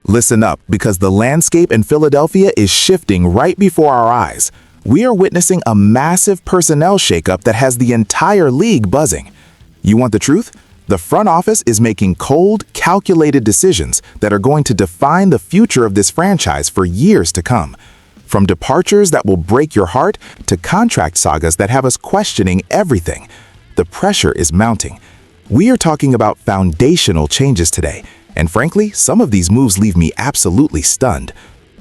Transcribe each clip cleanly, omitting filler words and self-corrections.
Listen up, because the landscape in Philadelphia is shifting right before our eyes. We are witnessing a massive personnel shakeup that has the entire league buzzing. You want the truth? The front office is making cold, calculated decisions that are going to define the future of this franchise for years to come. From departures that will break your heart to contract sagas that have us questioning everything, the pressure is mounting. We are talking about foundational changes today, and frankly, some of these moves leave me absolutely stunned.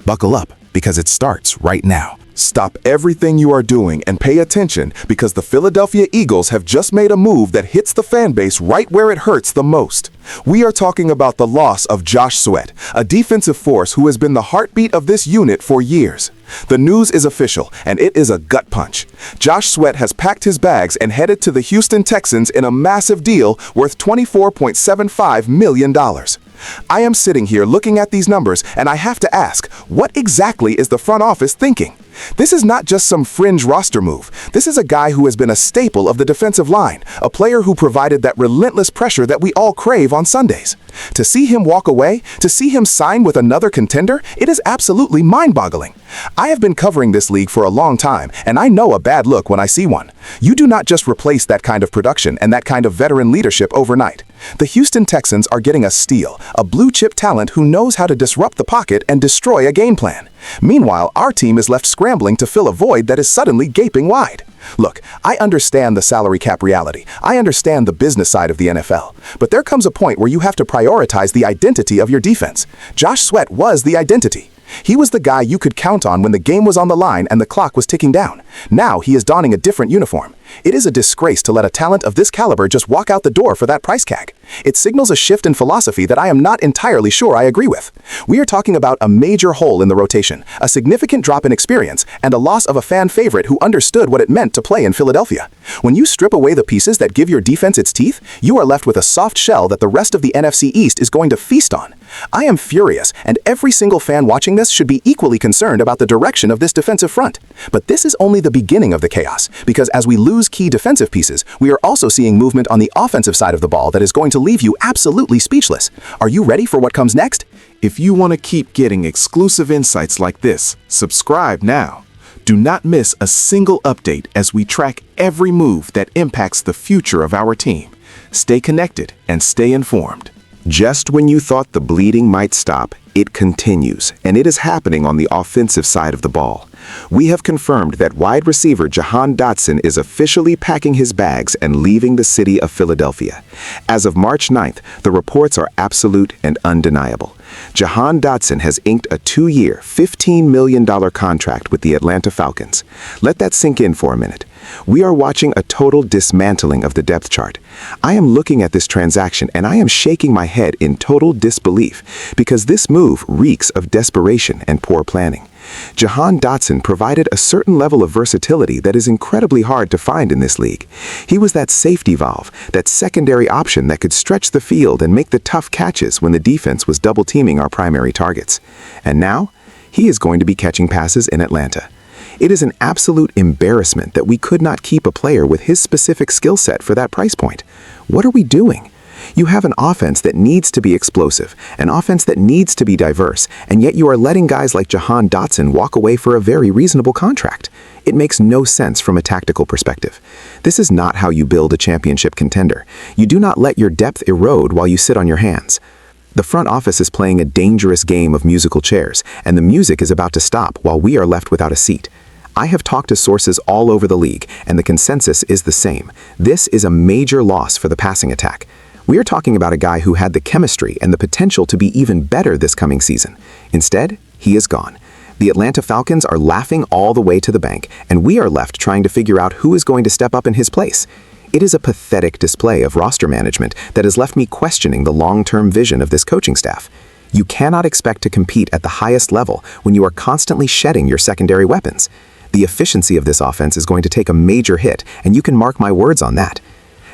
Buckle up, because it starts right now. Stop everything you are doing and pay attention, because the Philadelphia Eagles have just made a move that hits the fan base right where it hurts the most. We are talking about the loss of Josh Sweat, a defensive force who has been the heartbeat of this unit for years. The news is official, and it is a gut punch. Josh Sweat has packed his bags and headed to the Houston Texans in a massive deal worth $24.75 million. I am sitting here looking at these numbers, and I have to ask, what exactly is the front office thinking? This is not just some fringe roster move. This is a guy who has been a staple of the defensive line, a player who provided that relentless pressure that we all crave on Sundays. To see him walk away, to see him sign with another contender, it is absolutely mind-boggling. I have been covering this league for a long time, and I know a bad look when I see one. You do not just replace that kind of production and that kind of veteran leadership overnight. The Houston Texans are getting a steal, a blue-chip talent who knows how to disrupt the pocket and destroy a game plan. Meanwhile, our team is left scrambling to fill a void that is suddenly gaping wide. Look, I understand the salary cap reality. I understand the business side of the NFL. But there comes a point where you have to prioritize the identity of your defense. Josh Sweat was the identity. He was the guy you could count on when the game was on the line and the clock was ticking down. Now he is donning a different uniform. It is a disgrace to let a talent of this caliber just walk out the door for that price tag. It signals a shift in philosophy that I am not entirely sure I agree with. We are talking about a major hole in the rotation, a significant drop in experience, and a loss of a fan favorite who understood what it meant to play in Philadelphia. When you strip away the pieces that give your defense its teeth, you are left with a soft shell that the rest of the NFC East is going to feast on. I am furious, and every single fan watching this should be equally concerned about the direction of this defensive front. But this is only the beginning of the chaos, because as we lose key defensive pieces, we are also seeing movement on the offensive side of the ball that is going to leave you absolutely speechless. Are you ready for what comes next? If you want to keep getting exclusive insights like this, subscribe now. Do not miss a single update as we track every move that impacts the future of our team. Stay connected and stay informed. Just when you thought the bleeding might stop, it continues, and it is happening on the offensive side of the ball. We have confirmed that wide receiver Jahan Dotson is officially packing his bags and leaving the city of Philadelphia. As of March 9th, the reports are absolute and undeniable. Jahan Dotson has inked a 2-year, $15 million contract with the Atlanta Falcons. Let that sink in for a minute. We are watching a total dismantling of the depth chart. I am looking at this transaction and I am shaking my head in total disbelief, because this move reeks of desperation and poor planning. Jahan Dotson provided a certain level of versatility that is incredibly hard to find in this league. He was that safety valve, that secondary option that could stretch the field and make the tough catches when the defense was double-teaming our primary targets. And now, he is going to be catching passes in Atlanta. It is an absolute embarrassment that we could not keep a player with his specific skill set for that price point. What are we doing? You have an offense that needs to be explosive, an offense that needs to be diverse, and yet you are letting guys like Jahan Dotson walk away for a very reasonable contract. It makes no sense from a tactical perspective. This is not how you build a championship contender. You do not let your depth erode while you sit on your hands. The front office is playing a dangerous game of musical chairs, and the music is about to stop while we are left without a seat. I have talked to sources all over the league, and the consensus is the same. This is a major loss for the passing attack. We are talking about a guy who had the chemistry and the potential to be even better this coming season. Instead, he is gone. The Atlanta Falcons are laughing all the way to the bank, and we are left trying to figure out who is going to step up in his place. It is a pathetic display of roster management that has left me questioning the long-term vision of this coaching staff. You cannot expect to compete at the highest level when you are constantly shedding your secondary weapons. The efficiency of this offense is going to take a major hit, and you can mark my words on that.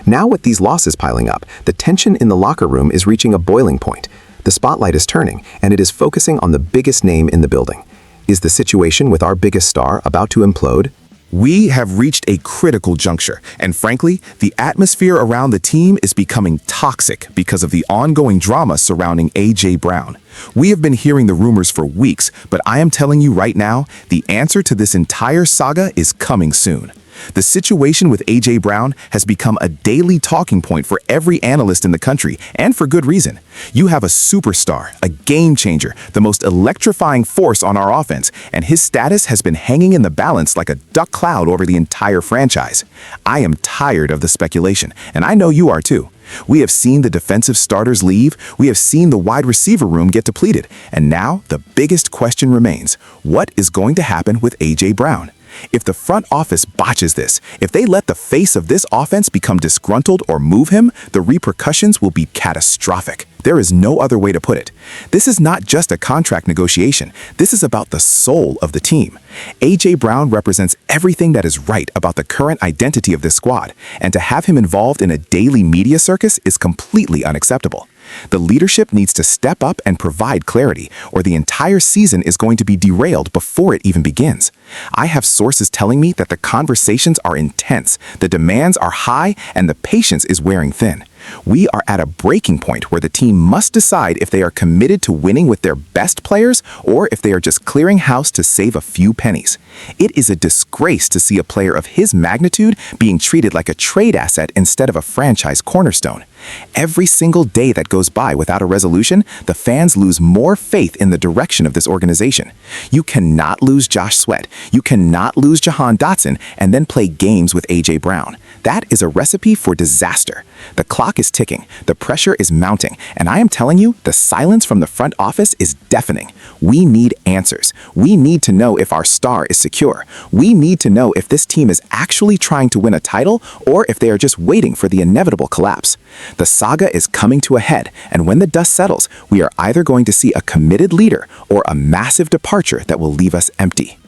Now, with these losses piling up, the tension in the locker room is reaching a boiling point. The spotlight is turning, and it is focusing on the biggest name in the building. Is the situation with our biggest star about to implode? We have reached a critical juncture, and frankly, the atmosphere around the team is becoming toxic because of the ongoing drama surrounding A.J. Brown. We have been hearing the rumors for weeks, but I am telling you right now, the answer to this entire saga is coming soon. The situation with A.J. Brown has become a daily talking point for every analyst in the country, and for good reason. You have a superstar, a game changer, the most electrifying force on our offense, and his status has been hanging in the balance like a duck cloud over the entire franchise. I am tired of the speculation, and I know you are too. We have seen the defensive starters leave, we have seen the wide receiver room get depleted, and now the biggest question remains: what is going to happen with A.J. Brown? If the front office botches this, if they let the face of this offense become disgruntled or move him, the repercussions will be catastrophic. There is no other way to put it. This is not just a contract negotiation. This is about the soul of the team. A.J. Brown represents everything that is right about the current identity of this squad, and to have him involved in a daily media circus is completely unacceptable. The leadership needs to step up and provide clarity, or the entire season is going to be derailed before it even begins. I have sources telling me that the conversations are intense, the demands are high, and the patience is wearing thin. We are at a breaking point where the team must decide if they are committed to winning with their best players or if they are just clearing house to save a few pennies. It is a disgrace to see a player of his magnitude being treated like a trade asset instead of a franchise cornerstone. Every single day that goes by without a resolution, the fans lose more faith in the direction of this organization. You cannot lose Josh Sweat, you cannot lose Jahan Dotson, and then play games with A.J. Brown. That is a recipe for disaster. The clock is ticking, the pressure is mounting, and I am telling you, the silence from the front office is deafening. We need answers. We need to know if our star is secure. We need to know if this team is actually trying to win a title or if they are just waiting for the inevitable collapse. The saga is coming to a head, and when the dust settles, we are either going to see a committed leader or a massive departure that will leave us empty.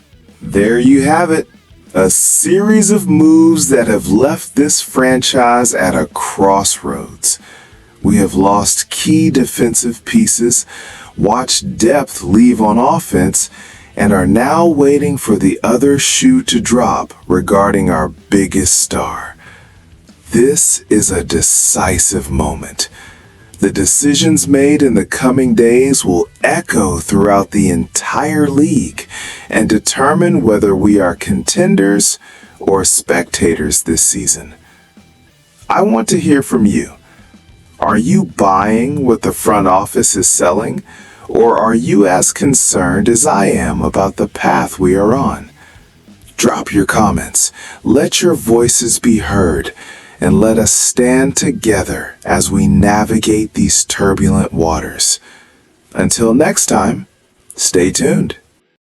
There you have it. A series of moves that have left this franchise at a crossroads. We have lost key defensive pieces, watched depth leave on offense, and are now waiting for the other shoe to drop regarding our biggest star. This is a decisive moment. The decisions made in the coming days will echo throughout the entire league and determine whether we are contenders or spectators this season. I want to hear from you. Are you buying what the front office is selling, or are you as concerned as I am about the path we are on? Drop your comments. Let your voices be heard, and let us stand together as we navigate these turbulent waters. Until next time, stay tuned.